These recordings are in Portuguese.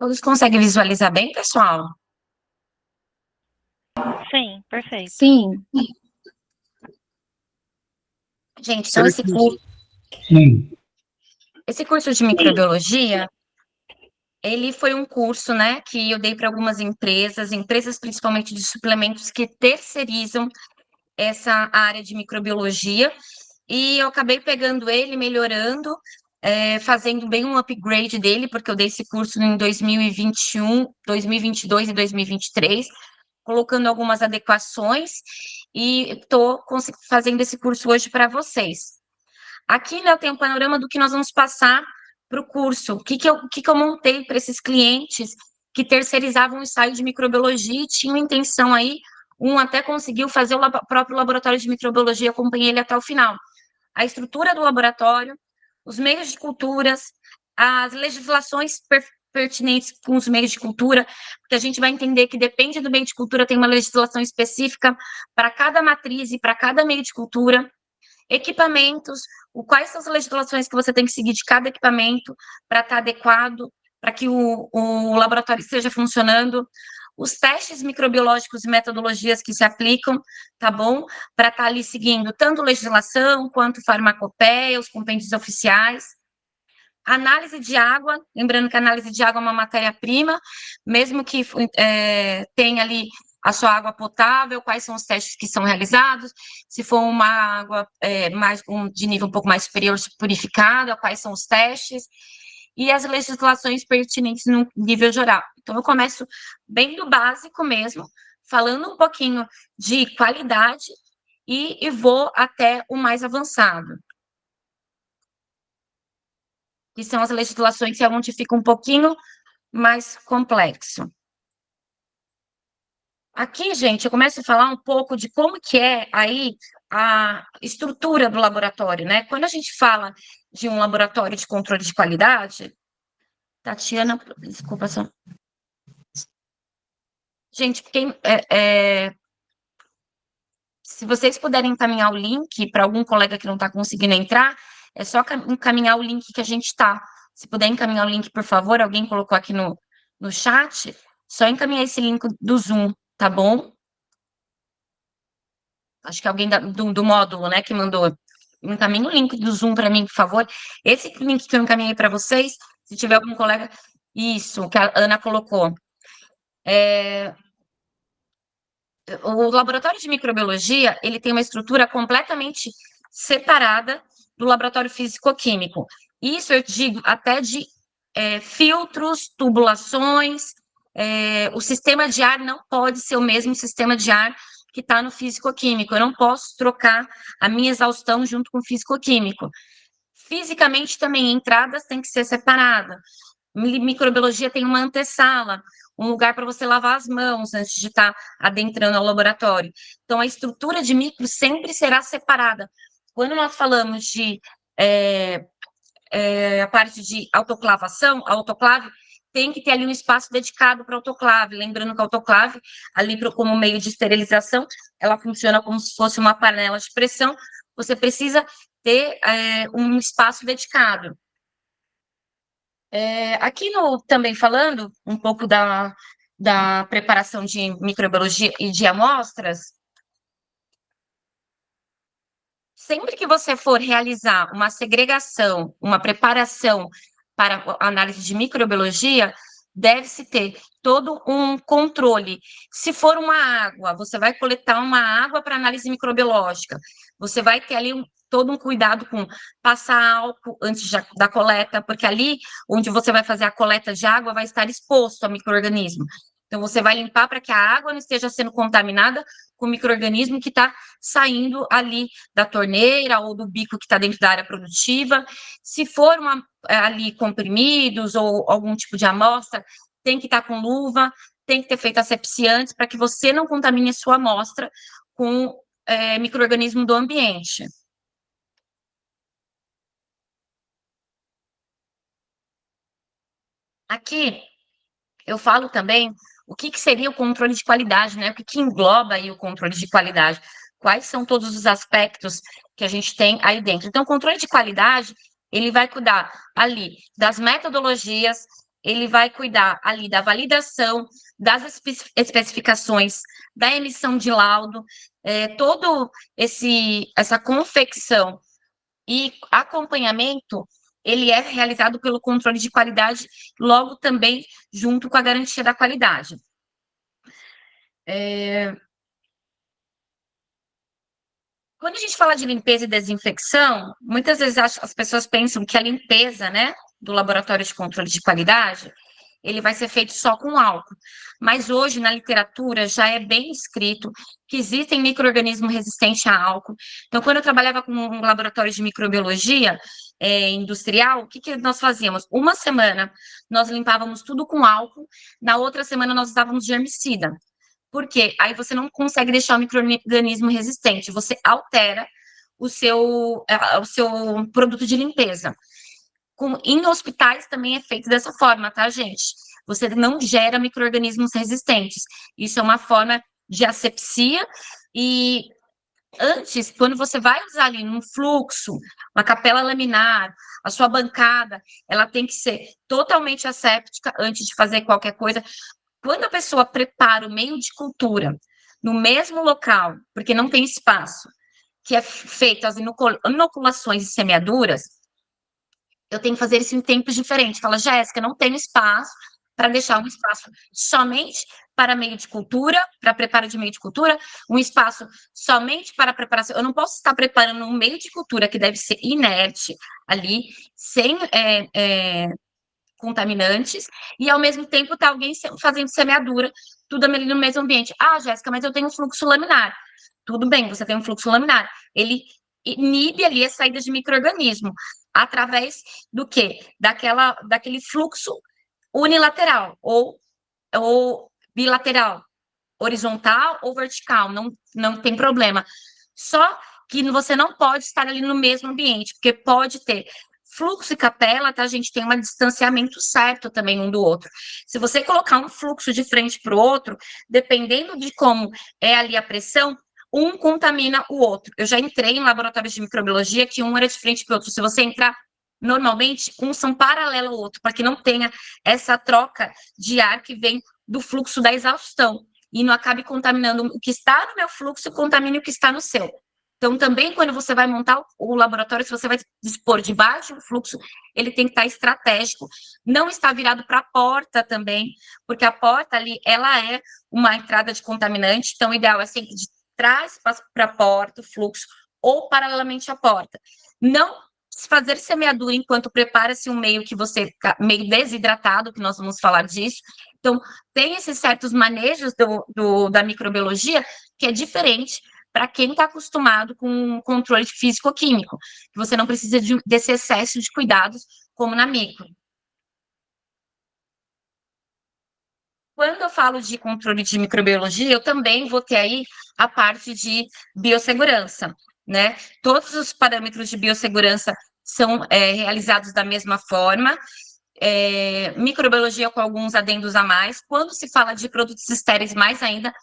Todos conseguem visualizar bem, pessoal? Sim, perfeito. Sim, Gente, então Certíssimo. Sim. esse curso de microbiologia, ele foi um curso, né, que eu dei para algumas empresas principalmente de suplementos que terceirizam essa área de microbiologia, e eu acabei pegando ele, melhorando, fazendo bem um upgrade dele, porque eu dei esse curso em 2021, 2022 e 2023, colocando algumas adequações, e estou fazendo esse curso hoje para vocês. Aqui, né, eu tenho um panorama do que nós vamos passar para o curso, o que eu montei para esses clientes que terceirizavam o ensaio de microbiologia e tinham intenção aí, um até conseguiu fazer o próprio laboratório de microbiologia, acompanhei ele até o final. A estrutura do laboratório, os meios de culturas, as legislações pertinentes com os meios de cultura, porque a gente vai entender que depende do meio de cultura, tem uma legislação específica para cada matriz e para cada meio de cultura, equipamentos, quais são as legislações que você tem que seguir de cada equipamento para estar adequado, para que o laboratório esteja funcionando, os testes microbiológicos e metodologias que se aplicam, tá bom? Para estar ali seguindo tanto legislação quanto farmacopeia, os compêndios oficiais. Análise de água, lembrando que a análise de água é uma matéria-prima, mesmo que tenha ali a sua água potável, quais são os testes que são realizados, se for uma água de nível um pouco mais superior, purificada, quais são os testes, e as legislações pertinentes no nível geral. Então, eu começo bem do básico mesmo, falando um pouquinho de qualidade, e vou até o mais avançado, que são as legislações que é onde fica um pouquinho mais complexo. Aqui, gente, eu começo a falar um pouco de como que é aí a estrutura do laboratório, né? Quando a gente fala de um laboratório de controle de qualidade, Tatiana, desculpa só. Gente, se vocês puderem encaminhar o link para algum colega que não está conseguindo entrar, é só encaminhar o link que a gente está. Se puder encaminhar o link, por favor, alguém colocou aqui no chat, só encaminhar esse link do Zoom, tá bom? Acho que alguém do módulo, né, que mandou. Encaminhe o link do Zoom para mim, por favor. Esse link que eu encaminhei para vocês, se tiver algum colega, isso, que a Ana colocou. O laboratório de microbiologia, ele tem uma estrutura completamente separada do laboratório físico-químico. Isso eu digo até de filtros, tubulações, o sistema de ar não pode ser o mesmo sistema de ar que está no físico-químico. Eu não posso trocar a minha exaustão junto com o físico-químico. Fisicamente também, entradas têm que ser separadas. Microbiologia tem uma antessala, um lugar para você lavar as mãos antes de estar adentrando ao laboratório. Então, a estrutura de micro sempre será separada. Quando nós falamos de a parte de autoclavação, a autoclave tem que ter ali um espaço dedicado para autoclave, lembrando que a autoclave, ali como meio de esterilização, ela funciona como se fosse uma panela de pressão, você precisa ter um espaço dedicado. Aqui também falando um pouco da preparação de microbiologia e de amostras, sempre que você for realizar uma segregação, uma preparação para análise de microbiologia, deve-se ter todo um controle. Se for uma água, você vai coletar uma água para análise microbiológica, você vai ter ali todo um cuidado com passar álcool antes da coleta, porque ali onde você vai fazer a coleta de água vai estar exposto a micro-organismo. Então, você vai limpar para que a água não esteja sendo contaminada com o micro-organismo que está saindo ali da torneira ou do bico que está dentro da área produtiva. Se for ali comprimidos ou algum tipo de amostra, tem que estar com luva, tem que ter feito asepsia antes para que você não contamine a sua amostra com micro-organismo do ambiente. Aqui, eu falo também o que seria o controle de qualidade, né? O que engloba aí o controle de qualidade? Quais são todos os aspectos que a gente tem aí dentro? Então, o controle de qualidade, ele vai cuidar ali das metodologias, ele vai cuidar ali da validação, das especificações, da emissão de laudo, todo essa confecção e acompanhamento, ele é realizado pelo controle de qualidade, logo também junto com a garantia da qualidade. Quando a gente fala de limpeza e desinfecção, muitas vezes as pessoas pensam que a limpeza, né, do laboratório de controle de qualidade, ele vai ser feito só com álcool. Mas hoje, na literatura, já é bem escrito que existem micro-organismos resistentes a álcool. Então, quando eu trabalhava com um laboratório de microbiologia industrial, o que nós fazíamos? Uma semana, nós limpávamos tudo com álcool, na outra semana, nós usávamos germicida. Por quê? Aí você não consegue deixar o micro-organismo resistente, você altera o seu produto de limpeza. Em hospitais também é feito dessa forma, tá, gente? Você não gera micro-organismos resistentes. Isso é uma forma de asepsia e antes, quando você vai usar ali um fluxo, uma capela laminar, a sua bancada, ela tem que ser totalmente asséptica antes de fazer qualquer coisa. Quando a pessoa prepara o meio de cultura no mesmo local, porque não tem espaço, que é feito as inoculações e semeaduras, eu tenho que fazer isso em tempos diferentes. Fala, Jéssica, não tenho espaço para deixar um espaço somente para meio de cultura, para preparo de meio de cultura, um espaço somente para preparação. Eu não posso estar preparando um meio de cultura que deve ser inerte ali, sem contaminantes, e ao mesmo tempo tá alguém fazendo semeadura, tudo ali no mesmo ambiente. Ah, Jéssica, mas eu tenho um fluxo laminar. Tudo bem, você tem um fluxo laminar. Ele inibe ali a saída de micro-organismo através do quê? Daquele fluxo unilateral ou bilateral, horizontal ou vertical, não tem problema. Só que você não pode estar ali no mesmo ambiente, porque pode ter fluxo e capela, tá? A gente tem um distanciamento certo também um do outro. Se você colocar um fluxo de frente para o outro, dependendo de como é ali a pressão, um contamina o outro. Eu já entrei em laboratórios de microbiologia que um era de frente para o outro. Se você entrar, normalmente, uns são paralelos ao outro, para que não tenha essa troca de ar que vem do fluxo da exaustão e não acabe contaminando o que está no meu fluxo e contamine o que está no seu. Então, também, quando você vai montar o laboratório, se você vai dispor de baixo fluxo, ele tem que estar estratégico. Não está virado para a porta também, porque a porta ali, ela é uma entrada de contaminante, então o ideal é sempre de trás para a porta, o fluxo, ou paralelamente à porta. Não fazer semeadura enquanto prepara-se um meio que você, meio desidratado, que nós vamos falar disso. Então, tem esses certos manejos da microbiologia que é diferente para quem está acostumado com controle físico-químico, que você não precisa desse excesso de cuidados, como na micro. Quando eu falo de controle de microbiologia, eu também vou ter aí a parte de biossegurança, né? Todos os parâmetros de biossegurança são realizados da mesma forma, microbiologia com alguns adendos a mais. Quando se fala de produtos estéreis, mais ainda,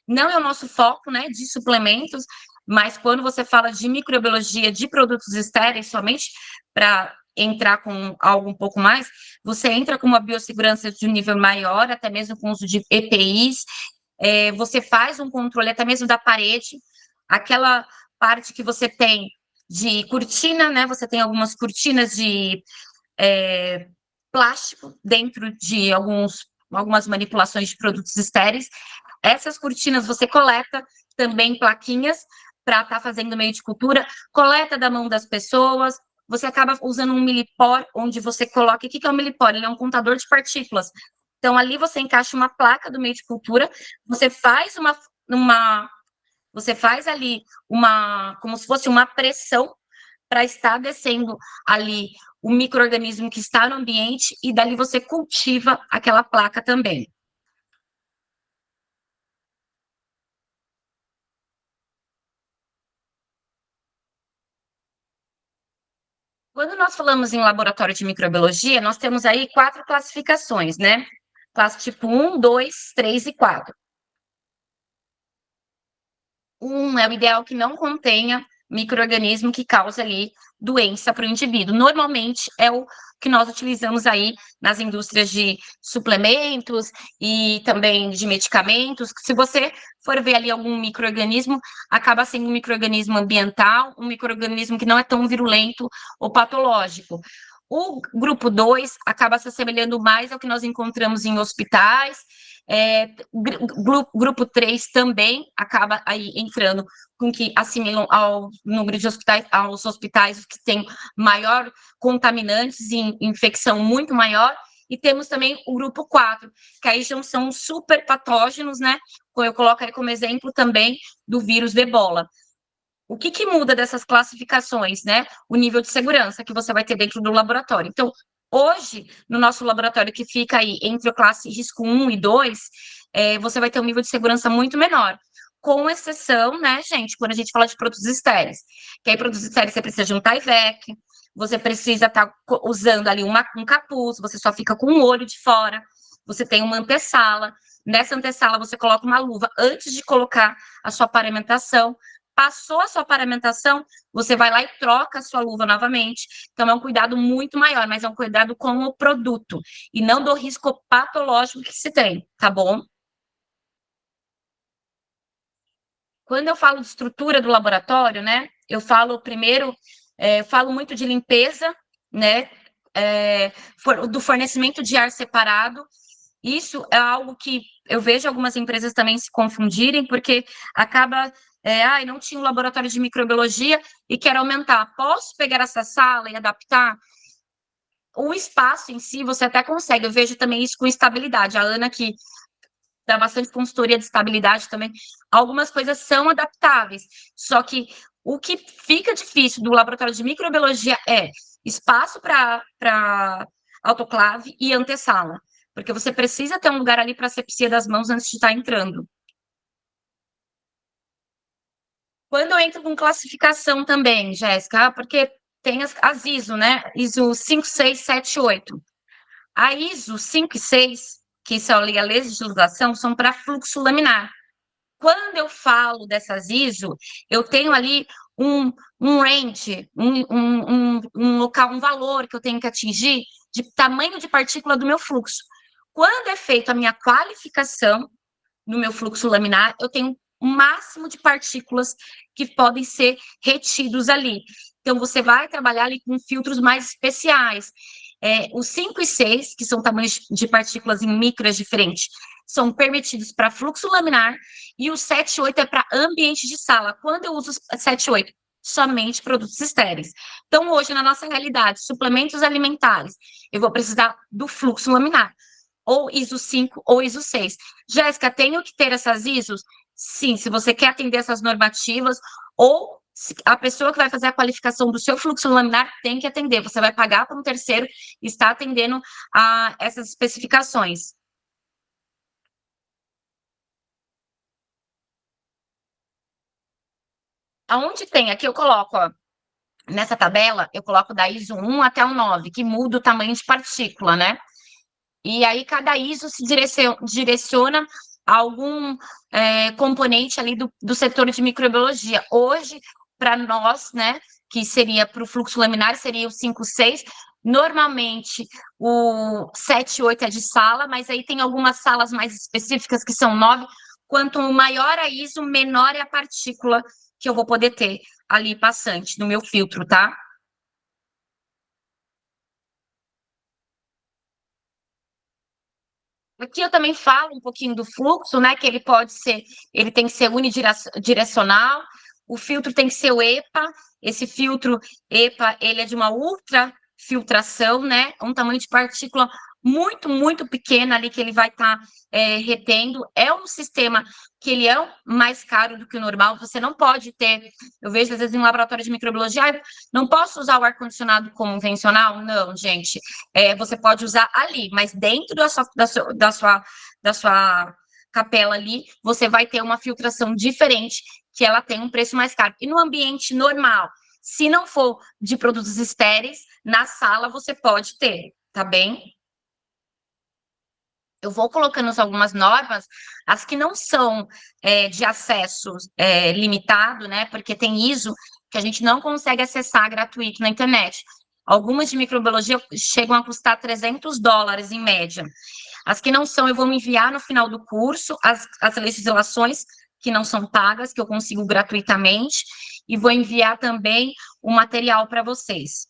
não é o nosso foco, né, de suplementos, mas quando você fala de microbiologia de produtos estéreis, somente para entrar com algo um pouco mais, você entra com uma biossegurança de um nível maior, até mesmo com uso de EPIs, você faz um controle até mesmo da parede, aquela parte que você tem de cortina, né, você tem algumas cortinas de plástico dentro de algumas manipulações de produtos estéreis. Essas cortinas você coleta também plaquinhas para estar fazendo meio de cultura, coleta da mão das pessoas, você acaba usando um milipor, onde você coloca... O que é um milipor? Ele é um contador de partículas. Então, ali você encaixa uma placa do meio de cultura, você faz você faz ali como se fosse uma pressão para estar descendo ali o micro-organismo que está no ambiente e dali você cultiva aquela placa também. Quando nós falamos em laboratório de microbiologia, nós temos aí 4 classificações, né? Classe tipo 1, 2, 3 e 4. 1 é o ideal que não contenha micro-organismo que causa ali doença para o indivíduo. Normalmente é o que nós utilizamos aí nas indústrias de suplementos e também de medicamentos. Se você for ver ali algum micro-organismo, acaba sendo um micro-organismo ambiental, um micro-organismo que não é tão virulento ou patológico. O grupo 2 acaba se assemelhando mais ao que nós encontramos em hospitais. Grupo 3 também acaba aí entrando com que assimilam ao número de hospitais, aos hospitais que têm maior contaminantes e infecção muito maior. E temos também o grupo 4, que aí já são super patógenos, né? Eu coloco aí como exemplo também do vírus do Ebola. O que muda dessas classificações, né? O nível de segurança que você vai ter dentro do laboratório. Então, hoje, no nosso laboratório, que fica aí entre a classe risco 1 e 2, você vai ter um nível de segurança muito menor. Com exceção, né, gente, quando a gente fala de produtos estéreis. Que aí, produtos estéreis, você precisa de um Tyvek, você precisa estar usando ali um capuz, você só fica com o olho de fora, você tem uma antessala. Nessa antessala, você coloca uma luva antes de colocar a sua paramentação. Passou a sua paramentação, você vai lá e troca a sua luva novamente. Então, é um cuidado muito maior, mas é um cuidado com o produto e não do risco patológico que se tem, tá bom? Quando eu falo de estrutura do laboratório, né, eu falo primeiro, falo muito de limpeza, né, do fornecimento de ar separado. Isso é algo que eu vejo algumas empresas também se confundirem, porque acaba, não tinha um laboratório de microbiologia e quero aumentar. Posso pegar essa sala e adaptar? O espaço em si, você até consegue. Eu vejo também isso com estabilidade. A Ana, que dá bastante consultoria de estabilidade também, algumas coisas são adaptáveis. Só que o que fica difícil do laboratório de microbiologia é espaço para autoclave e antessala, porque você precisa ter um lugar ali para asepsia das mãos antes de estar entrando. Quando eu entro com classificação também, Jéssica, porque tem as ISO, né? ISO 5678. A ISO 5 e 6, que são ali a legislação, são para fluxo laminar. Quando eu falo dessas ISO, eu tenho ali um range, um local, um valor que eu tenho que atingir de tamanho de partícula do meu fluxo. Quando é feita a minha qualificação no meu fluxo laminar, eu tenho um máximo de partículas que podem ser retidos ali. Então, você vai trabalhar ali com filtros mais especiais. Os 5 e 6, que são tamanhos de partículas em micras diferentes, são permitidos para fluxo laminar, e o 7 e 8 é para ambiente de sala. Quando eu uso 7 e 8? Somente produtos estéreis. Então, hoje, na nossa realidade, suplementos alimentares, eu vou precisar do fluxo laminar, ou ISO 5 ou ISO 6. Jéssica, tenho que ter essas ISOs? Sim, se você quer atender essas normativas, ou a pessoa que vai fazer a qualificação do seu fluxo laminar tem que atender. Você vai pagar para um terceiro e está atendendo a essas especificações. Aonde tem? Aqui eu coloco, ó, nessa tabela, eu coloco da ISO 1 até o 9, que muda o tamanho de partícula, né? E aí cada ISO se direciona a algum componente ali do setor de microbiologia. Hoje, para nós, né, que seria para o fluxo laminar, seria o 5, 6. Normalmente, o 7 e 8 é de sala, mas aí tem algumas salas mais específicas que são 9. Quanto maior a ISO, menor é a partícula que eu vou poder ter ali passante no meu filtro, tá? Aqui eu também falo um pouquinho do fluxo, né? Que ele pode ser, ele tem que ser unidirecional, o filtro tem que ser o EPA, esse filtro EPA, ele é de uma ultrafiltração, né? Um tamanho de partícula muito, muito pequena ali que ele vai estar retendo. É um sistema que ele é mais caro do que o normal, você não pode ter, eu vejo às vezes em um laboratório de microbiologia, não posso usar o ar-condicionado convencional? Não, gente, você pode usar ali, mas dentro da sua capela ali, você vai ter uma filtração diferente, que ela tem um preço mais caro. E no ambiente normal, se não for de produtos estéreis, na sala você pode ter, tá bem? Eu vou colocando algumas normas, as que não são de acesso limitado, né? Porque tem ISO que a gente não consegue acessar gratuito na internet. Algumas de microbiologia chegam a custar $300 em média. As que não são, eu vou me enviar no final do curso, as legislações que não são pagas, que eu consigo gratuitamente, e vou enviar também o material para vocês.